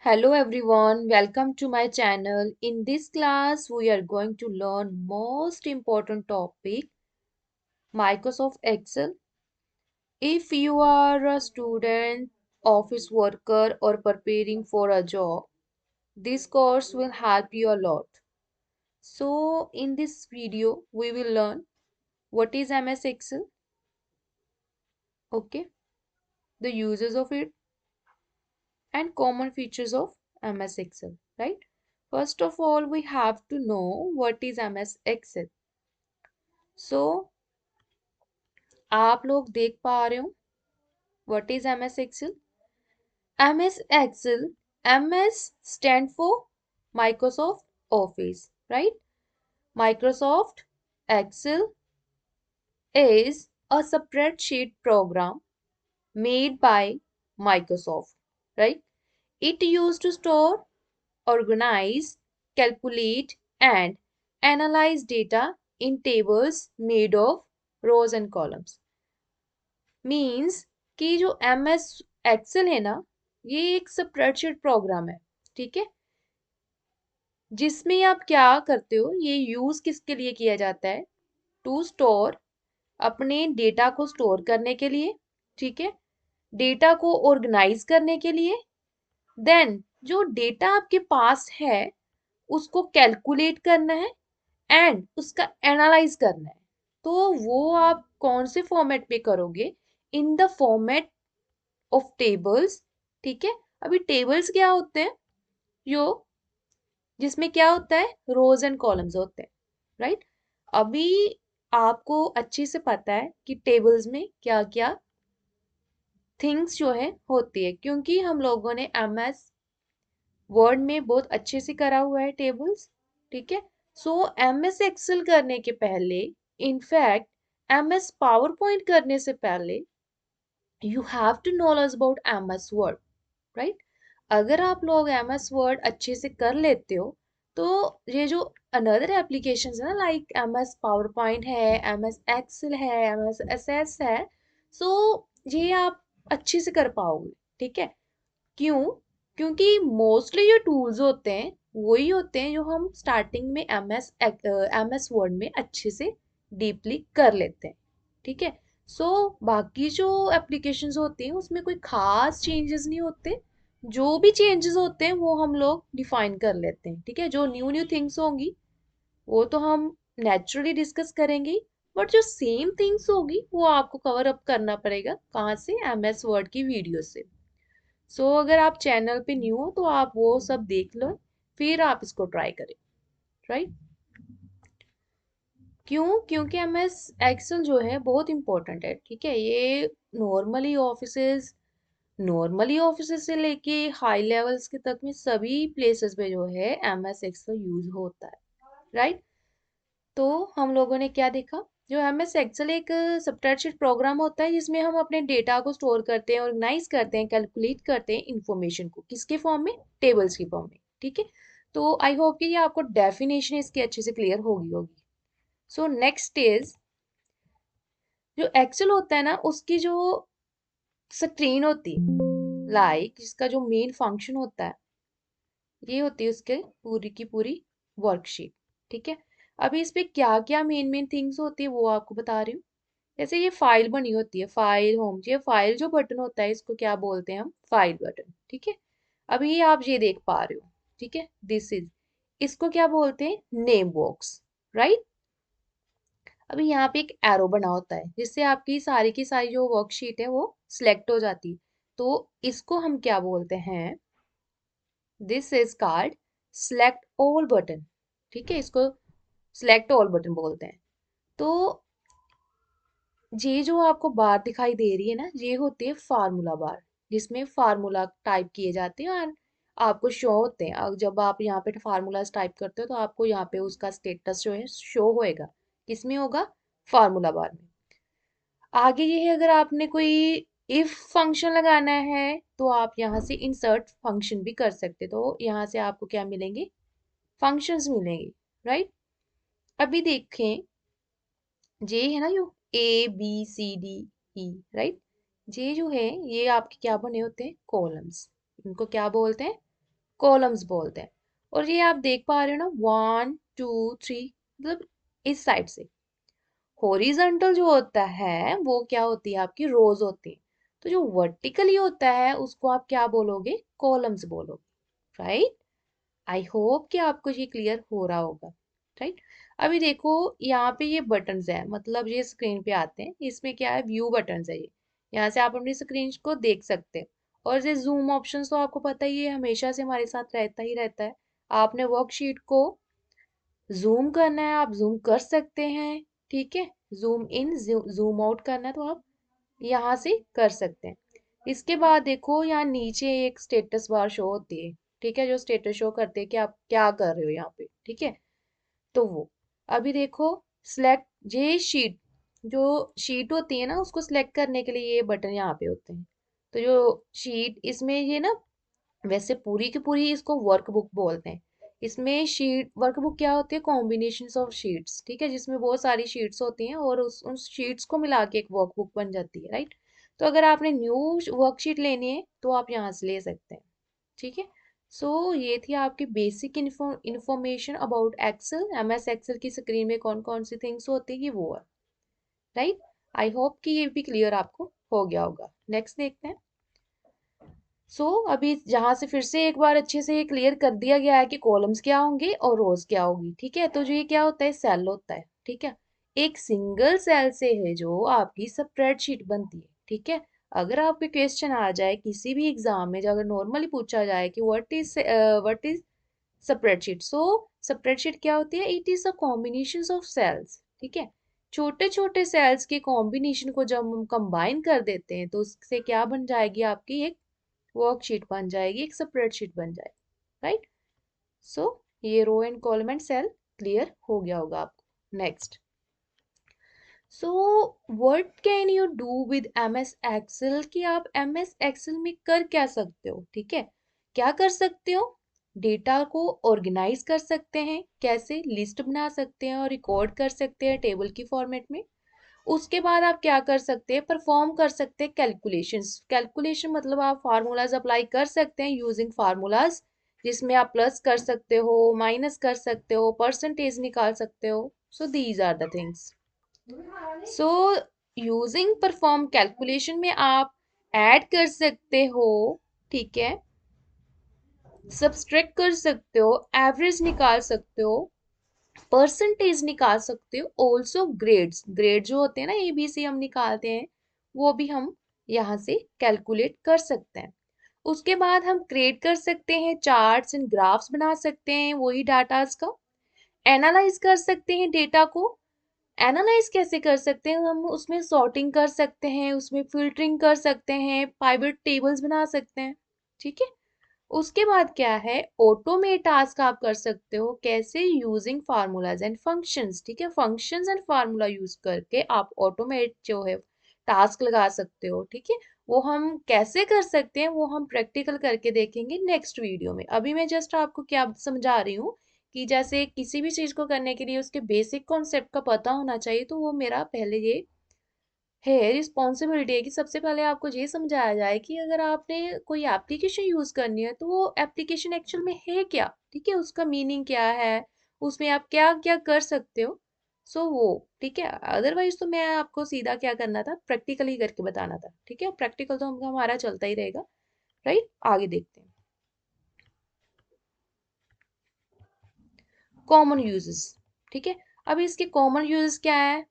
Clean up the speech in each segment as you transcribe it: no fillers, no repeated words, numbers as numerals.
Hello everyone, welcome to my channel. In this class, we are going to learn most important topic, Microsoft Excel. If you are a student, office worker or preparing for a job, this course will help you a lot. So in this video, we will learn what is MS Excel, okay, the uses of it and common features of MS Excel, right? First of all, we have to know what is MS Excel. So आप लोग देख पा रहे हो what is M S Excel MS stand for Microsoft Office, right? Microsoft Excel is a spreadsheet program made by Microsoft, right? It used to store, organize, calculate and analyze data in tables made of rows and columns. Means कि जो M S Excel है ना, ये एक spreadsheet programme है, ठीक है, जिसमें आप क्या करते हो, ये यूज किसके लिए किया जाता है? टू स्टोर, अपने डेटा को स्टोर करने के लिए, ठीक है, डेटा को ऑर्गेनाइज करने के लिए, देन जो डेटा आपके पास है उसको कैलकुलेट करना है एंड उसका एनालाइज करना है। तो वो आप कौन से फॉर्मेट पे करोगे? In the format of tables, ठीक है। अभी टेबल्स क्या होते हैं? यो जिसमें क्या होता है, रोज एंड कॉलम्स होते हैं, राइट। अभी आपको अच्छे से पता है कि टेबल्स में क्या क्या थिंग्स जो है होती है, क्योंकि हम लोगों ने एम एस वर्ड में बहुत अच्छे से करा हुआ है टेबल्स, ठीक है। सो एम एस एक्सेल करने के पहले, in fact M S PowerPoint करने से पहले, you have to knowledge about M S Word, right. अगर आप लोग एम एस वर्ड अच्छे से कर लेते हो तो ये जो अनदर एप्लीकेशंस है ना, like M S PowerPoint है, एम एस एक्सेल है, एम एस एस एस है, सो ये आप अच्छे से कर पाओगे, ठीक है। क्यों? क्योंकि मोस्टली जो टूल्स होते हैं वही होते हैं जो हम स्टार्टिंग में एम एस वर्ड में अच्छे से डीपली कर लेते हैं, ठीक है। सो बाकी जो एप्लीकेशंस होती हैं उसमें कोई खास चेंजेस नहीं होते। जो भी चेंजेस होते हैं वो हम लोग डिफाइन कर लेते हैं, ठीक है। जो न्यू न्यू थिंग्स होंगी वो तो हम नेचुरली डिस्कस करेंगे ही, बट जो सेम थिंग्स होगी वो आपको कवर अप करना पड़ेगा, कहाँ से? एम एस वर्ड की वीडियो से। सो अगर आप चैनल पे न्यू हो तो आप वो सब देख लो, फिर आप इसको ट्राई करें, राइट। क्यों? क्योंकि एम एस एक्सेल जो है बहुत इंपॉर्टेंट है, ठीक है। ये नॉर्मली ऑफिसेज से लेके हाई लेवल्स के तक में सभी प्लेसेस पे जो है एम एस एक्सेल यूज होता है, राइट। तो हम लोगों ने क्या देखा? जो एम एस एक्सेल एक स्प्रेडशीट प्रोग्राम होता है जिसमें हम अपने डेटा को स्टोर करते हैं, ऑर्गेनाइज करते हैं, कैलकुलेट करते हैं इंफॉर्मेशन को, किसके फॉर्म में? टेबल्स की फॉर्म में, ठीक है। तो आई होप कि ये आपको डेफिनेशन इसकी अच्छे से क्लियर होगी। सो नेक्स्ट इज, जो एक्सेल होता है ना, उसकी जो स्क्रीन होती है, लाइक जिसका जो मेन फंक्शन होता है, ये होती है उसके पूरी की पूरी वर्कशीट, ठीक है। अभी इस पे क्या क्या मेन मेन थिंग्स होती है वो आपको बता रही हूँ। जैसे ये फाइल बनी होती है, फाइल होम, ये फाइल जो बटन होता है इसको क्या बोलते हैं हम? फाइल बटन, ठीक है। अभी आप ये देख पा रहे हो, ठीक है, दिस इज, इसको क्या बोलते हैं? Name box, right. अभी यहाँ पे एक एरो बना होता है जिससे आपकी सारी की सारी जो वर्कशीट है वो सिलेक्ट हो जाती है, तो इसको हम क्या बोलते हैं? This is called select all button, ठीक है, इसको सिलेक्ट ऑल बटन बोलते हैं। तो ये जो आपको बार दिखाई दे रही है ना, ये होती है फार्मूला बार, जिसमें फार्मूला टाइप किए जाते हैं और आपको शो होते हैं। और जब आप यहाँ पे फार्मूलाज टाइप करते हो तो आपको यहाँ पे उसका स्टेटस जो है शो होएगा, किसमें होगा? फार्मूला बार में। आगे ये है, अगर आपने कोई इफ फंक्शन लगाना है तो आप यहाँ से इंसर्ट फंक्शन भी कर सकते, तो यहाँ से आपको क्या मिलेंगे? फंक्शंस मिलेंगे, राइट। अभी देखें, जे है ना, जो ABCDE, राइट, जे जो है ये आपके क्या बने होते हैं? कॉलम्स। इनको क्या बोलते हैं? कॉलम्स बोलते हैं। और ये आप देख पा रहे हो ना, 1 2 3, मतलब इस साइड से। हॉरिजॉन्टल जो होता है वो क्या होती है, आपकी रोज होती है। तो जो वर्टिकली होता है उसको आप क्या बोलोगे, कॉलम्स बोलोगे, राइट। आई होप कि आपको ये क्लियर हो रहा होगा, राइट। अभी देखो यहाँ पे ये बटन्स है, मतलब ये स्क्रीन पे आते हैं, इसमें क्या है, व्यू बटन्स है ये। यहाँ से आप अपनी स्क्रीन को देख सकते हैं। और ये जूम ऑप्शन तो आपको पता ही है, हमेशा से हमारे साथ रहता ही रहता है। आपने वर्कशीट को जूम करना है, आप जूम कर सकते हैं, ठीक है। जूम इन जूम आउट करना है तो आप यहाँ से कर सकते हैं। इसके बाद देखो यहाँ नीचे एक स्टेटस बार शो होती है, ठीक है, जो स्टेटस शो करते हैं कि आप क्या कर रहे हो यहाँ पे, ठीक है। तो वो अभी देखो, सिलेक्ट ये शीट, जो शीट होती है ना उसको सिलेक्ट करने के लिए ये बटन यहाँ पे होते हैं। तो जो शीट इसमें ये ना, वैसे पूरी की पूरी इसको वर्कबुक बोलते हैं। इसमें शीट वर्कबुक क्या होती है, कॉम्बिनेशन ऑफ शीट्स, ठीक है, जिसमें बहुत सारी शीट्स होती हैं और उन शीट्स को मिला के एक वर्कबुक बन जाती है, राइट। तो अगर आपने न्यू वर्कशीट लेनी है तो आप यहाँ से ले सकते हैं, ठीक है। सो ये थी आपकी basic information about Excel. MS Excel की स्क्रीन में कौन कौन सी थिंग्स होती है वो है, राइट। आई होप कि ये भी क्लियर आपको हो गया होगा। नेक्स्ट देखते हैं। अभी जहां से फिर से एक बार अच्छे से ये क्लियर कर दिया गया है कि कॉलम्स क्या होंगे और रोज क्या होगी, ठीक है। तो जो ये क्या होता है, सेल होता है, ठीक है। एक सिंगल सेल से है जो आपकी स्प्रेडशीट बनती है, ठीक है। अगर आपके क्वेश्चन आ जाए किसी भी एग्जाम में, जो अगर नॉर्मली पूछा जाए कि व्हाट इज स्प्रेडशीट, स्प्रेडशीट क्या होती है, it is a combination of cells, ठीक है। छोटे छोटे सेल्स के कॉम्बिनेशन को जब हम कंबाइन कर देते हैं तो उससे क्या बन जाएगी, आपकी एक वर्कशीट बन जाएगी, एक स्प्रेडशीट बन जाएगी, राइट। सो ये row and column and cell clear हो गया होगा आपको। Next, so what can you do with M S Excel, कि आप एम एस एक्सेल में कर क्या सकते हो, ठीक है। क्या कर सकते हो, डेटा को ऑर्गेनाइज कर सकते हैं, कैसे, लिस्ट बना सकते हैं और रिकॉर्ड कर सकते हैं टेबल की फॉर्मेट में। उसके बाद आप क्या कर सकते हैं, परफॉर्म कर सकते हैं कैलकुलेशंस। कैलकुलेशन मतलब आप फार्मूलाज अप्लाई कर सकते हैं यूजिंग फार्मूलाज, जिसमें आप प्लस कर सकते हो, माइनस कर सकते हो, परसेंटेज निकाल सकते हो। So these are the things. So using perform calculation में आप ऐड कर सकते हो, ठीक है, सब्सट्रैक्ट कर सकते हो, एवरेज निकाल सकते हो, परसेंटेज निकाल सकते हो, ऑल्सो ग्रेड्स, ग्रेड जो होते हैं ना एबीसी हम निकालते हैं, वो भी हम यहाँ से कैलकुलेट कर सकते हैं। उसके बाद हम क्रिएट कर सकते हैं चार्ट्स एंड ग्राफ्स बना सकते हैं वही डाटास का। एनालाइज कर सकते हैं डेटा को। एनालाइज कैसे कर सकते हैं, हम उसमें सॉर्टिंग कर सकते हैं, उसमें फिल्टरिंग कर सकते हैं, पाइवट टेबल्स बना सकते हैं, ठीक है। उसके बाद क्या है, ऑटोमेट टास्क आप कर सकते हो, कैसे, यूजिंग फार्मूलाज एंड फंक्शंस, ठीक है। फंक्शंस एंड फार्मूला यूज करके आप ऑटोमेट जो है टास्क लगा सकते हो, ठीक है। वो हम कैसे कर सकते हैं वो हम प्रैक्टिकल करके देखेंगे नेक्स्ट वीडियो में। अभी मैं जस्ट आपको क्या समझा रही हूँ कि जैसे किसी भी चीज को करने के लिए उसके बेसिक कॉन्सेप्ट का पता होना चाहिए, तो वो मेरा पहले ये है, रिस्पॉन्सिबिलिटी है कि सबसे पहले आपको ये समझाया जाए कि अगर आपने कोई एप्लीकेशन यूज करनी है तो वो एप्लीकेशन एक्चुअल में है क्या, ठीक है, उसका मीनिंग क्या है, उसमें आप क्या क्या कर सकते हो। वो ठीक है, अदरवाइज तो मैं आपको सीधा क्या करना था, प्रैक्टिकल ही करके बताना था, ठीक है। प्रैक्टिकल तो हमारा चलता ही रहेगा, राइट। आगे देखते हैं, कॉमन यूजेस, ठीक है। अब इसके कॉमन यूजेस क्या है,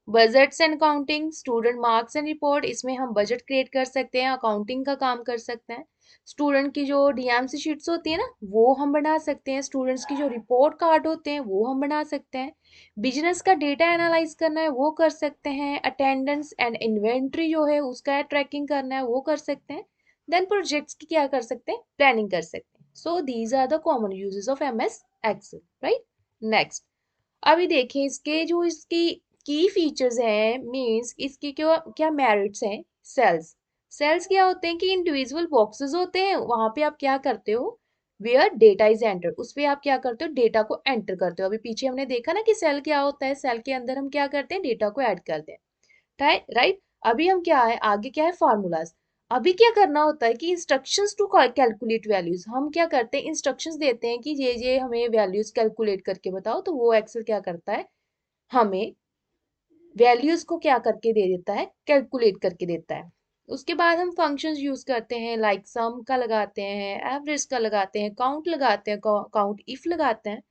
budgets and accounting, student marks and report, इसमें हम बजट क्रिएट कर सकते हैं, अकाउंटिंग का काम कर सकते हैं। स्टूडेंट की जो डीएमसी शीट्स होती है ना वो हम बना सकते हैं, स्टूडेंट्स की जो रिपोर्ट कार्ड होते हैं वो हम बना सकते हैं। बिजनेस का डेटा एनालाइज करना है वो कर सकते हैं, अटेंडेंस एंड इन्वेंट्री जो है उसका ट्रैकिंग करना है वो कर सकते हैं। देन प्रोजेक्ट्स की क्या कर सकते हैं, प्लानिंग कर सकते हैं। So these are the common uses of MS Excel, right. Next, अभी देखें इसके जो इसकी की फीचर्स हैं, मींस इसकी क्या क्या मेरिट्स हैं। सेल्स, सेल्स क्या होते हैं कि इंडिविजुअल बॉक्सेस होते हैं, वहां पे आप क्या करते हो, वेयर डेटा इज एंटर, उस पे आप क्या करते हो, डेटा को एंटर करते हो। अभी पीछे हमने देखा ना कि सेल क्या होता है, सेल के अंदर हम क्या करते हैं, डेटा को ऐड करते हैं, राइट। अभी हम क्या है, आगे क्या है, फार्मूलाज। अभी क्या करना होता है कि इंस्ट्रक्शंस टू कैलकुलेट वैल्यूज, हम क्या करते हैं इंस्ट्रक्शंस देते हैं कि ये हमें वैल्यूज कैलकुलेट करके बताओ, तो वो एक्सेल क्या करता है, हमें वैल्यूज को क्या करके दे देता है, कैलकुलेट करके देता है। उसके बाद हम फंक्शंस यूज करते हैं, लाइक सम का लगाते हैं, एवरेज का लगाते हैं, काउंट लगाते हैं, काउंट इफ लगाते हैं।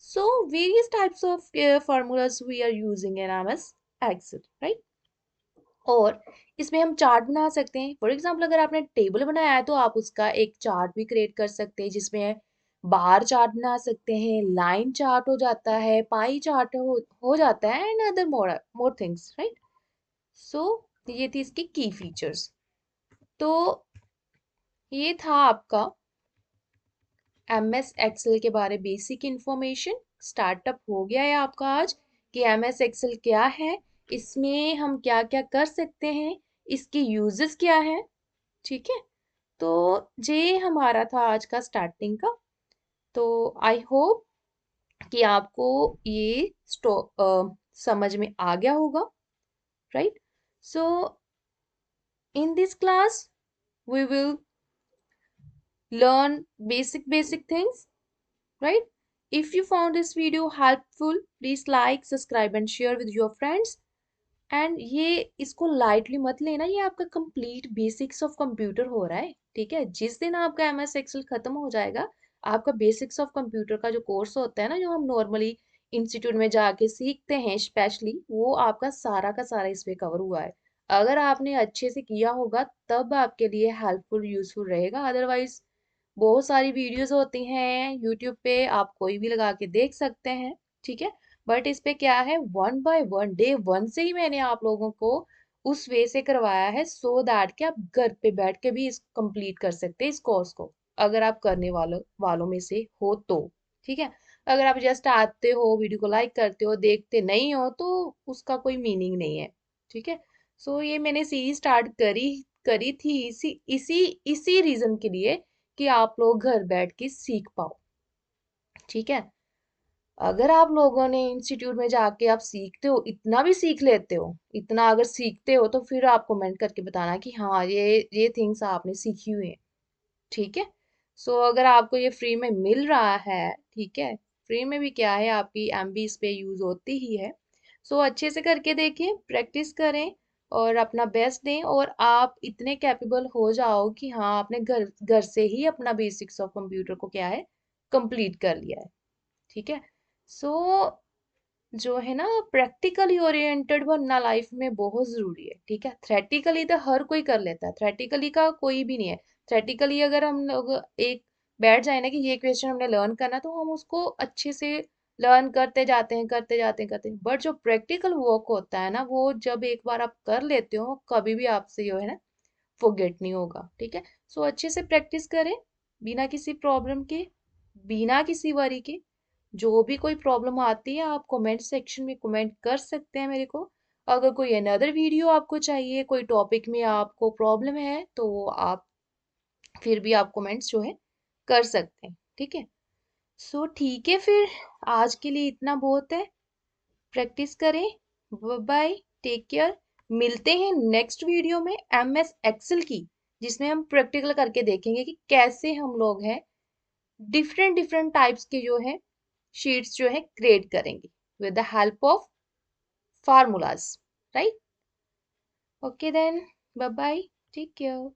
So various types of formulas we are using in MS Excel, right. और इसमें हम चार्ट बना सकते हैं। फॉर एग्जाम्पल अगर आपने टेबल बनाया है तो आप उसका एक चार्ट भी क्रिएट कर सकते हैं, जिसमें बार चार्ट बना सकते हैं, लाइन चार्ट हो जाता है, पाई चार्ट हो जाता है, and other more more things, right. So ये थी इसकी की फीचर्स। तो ये था आपका एम एस एक्सेल के बारे बेसिक इंफॉर्मेशन। स्टार्टअप हो गया है आपका आज कि एम एस एक्सेल क्या है, इसमें हम क्या क्या कर सकते हैं, इसके यूजेस क्या हैं। ठीक है, तो ये हमारा था आज का स्टार्टिंग का। तो आई होप कि आपको ये समझ में आ गया होगा, right. So in this class we will learn basic things, right? If you found this video helpful, please like, subscribe and share with your friends. And ये इसको लाइटली मत लेना, ये आपका कंप्लीट बेसिक्स ऑफ कंप्यूटर हो रहा है, ठीक है। जिस दिन आपका एम एस एक्सेल खत्म हो जाएगा, आपका बेसिक्स ऑफ कंप्यूटर का जो कोर्स होता है ना, जो हम नॉर्मली इंस्टीट्यूट में जाके सीखते हैं स्पेशली, वो आपका सारा का सारा इसमें कवर हुआ है। अगर आपने अच्छे से किया होगा तब आपके लिए हेल्पफुल यूजफुल रहेगा, अदरवाइज बहुत सारी वीडियोस होती हैं यूट्यूब पे, आप कोई भी लगा के देख सकते हैं, ठीक है। बट इस पे क्या है, one by one day one से ही मैंने आप लोगों को उस वे से करवाया है, सो दैट कि आप घर पे बैठ के भी इस कंप्लीट कर सकते हैं इस कोर्स को, अगर आप करने वालों में से हो तो, ठीक है। अगर आप जस्ट आते हो, वीडियो को लाइक करते हो, देखते नहीं हो, तो उसका कोई मीनिंग नहीं है, ठीक है। सो ये मैंने सीरीज स्टार्ट करी करी थी इसी इसी इसी रीजन के लिए कि आप लोग घर बैठ के सीख पाओ, ठीक है। अगर आप लोगों ने इंस्टीट्यूट में जाके आप सीखते हो, इतना भी सीख लेते हो, इतना अगर सीखते हो, तो फिर आप कमेंट करके बताना कि हाँ ये थिंग्स आपने सीखी हुई है, ठीक है। सो अगर आपको ये फ्री में मिल रहा है, ठीक है, फ्री में भी क्या है, आपकी एमबी इस पे यूज होती ही है। सो अच्छे से करके देखें, प्रैक्टिस करें और अपना बेस्ट दें, और आप इतने कैपेबल हो जाओ कि हाँ आपने घर घर से ही अपना बेसिक्स ऑफ कंप्यूटर को क्या है, कंप्लीट कर लिया है, ठीक है। सो जो है ना, प्रैक्टिकली ओरिएंटेड बनना लाइफ में बहुत जरूरी है, ठीक है। थ्रेटिकली तो हर कोई कर लेता है, थ्रेटिकली का कोई भी नहीं है। थ्रेटिकली अगर हम लोग एक बैठ जाए ना कि ये क्वेश्चन हमने लर्न करना, तो हम उसको अच्छे से लर्न करते जाते हैं, करते हैं। बट जो प्रैक्टिकल वर्क होता है ना, वो जब एक बार आप कर लेते हो, कभी भी आपसे जो है ना फॉरगेट नहीं होगा, ठीक है। सो अच्छे से प्रैक्टिस करें, बिना किसी प्रॉब्लम के, बिना किसी वरी के। जो भी कोई प्रॉब्लम आती है, आप कमेंट सेक्शन में कमेंट कर सकते हैं मेरे को। अगर कोई अनदर वीडियो आपको चाहिए, कोई टॉपिक में आपको प्रॉब्लम है, तो आप फिर भी आप कमेंट्स जो है कर सकते हैं, ठीक है। सो ठीक है फिर, आज के लिए इतना बहुत है। प्रैक्टिस करें, बाय, टेक केयर। मिलते हैं नेक्स्ट वीडियो में एम एस एक्सेल की, जिसमें हम प्रैक्टिकल करके देखेंगे कि कैसे हम लोग हैं डिफरेंट डिफरेंट टाइप्स के जो है शीट्स जो है क्रिएट करेंगे with the help of formulas, right. Okay then, bye bye, take care.